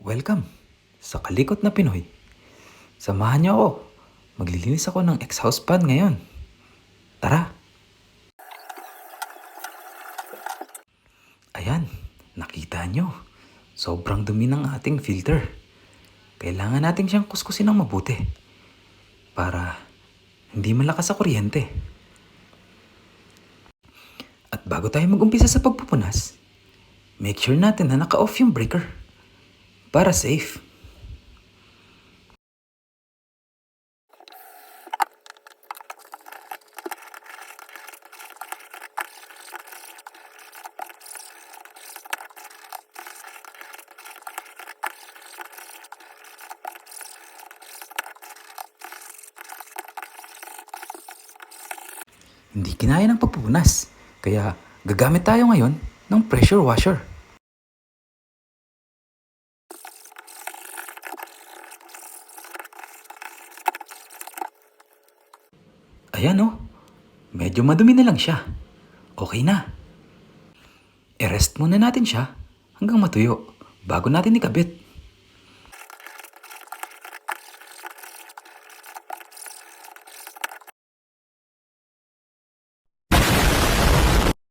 Welcome sa Kalikot na Pinoy. Samahan niyo ako. Maglilinis ako ng exhaust fan ngayon. Tara! Ayan, nakita niyo. Sobrang dumi ng ating filter. Kailangan natin siyang kuskusin ng mabuti para hindi malakas sa kuryente. At bago tayo mag-umpisa sa pagpupunas, make sure natin na naka-off yung breaker para safe. Hindi kinaya ng pagpupunas, kaya gagamit tayo ngayon ng pressure washer. Ayan oh, medyo madumi na lang siya. Okay na. I-rest muna natin siya hanggang matuyo bago natin ikabit.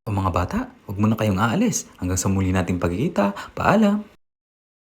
O mga bata, huwag muna kayong aalis hanggang sa muli nating pagkikita. Paalam!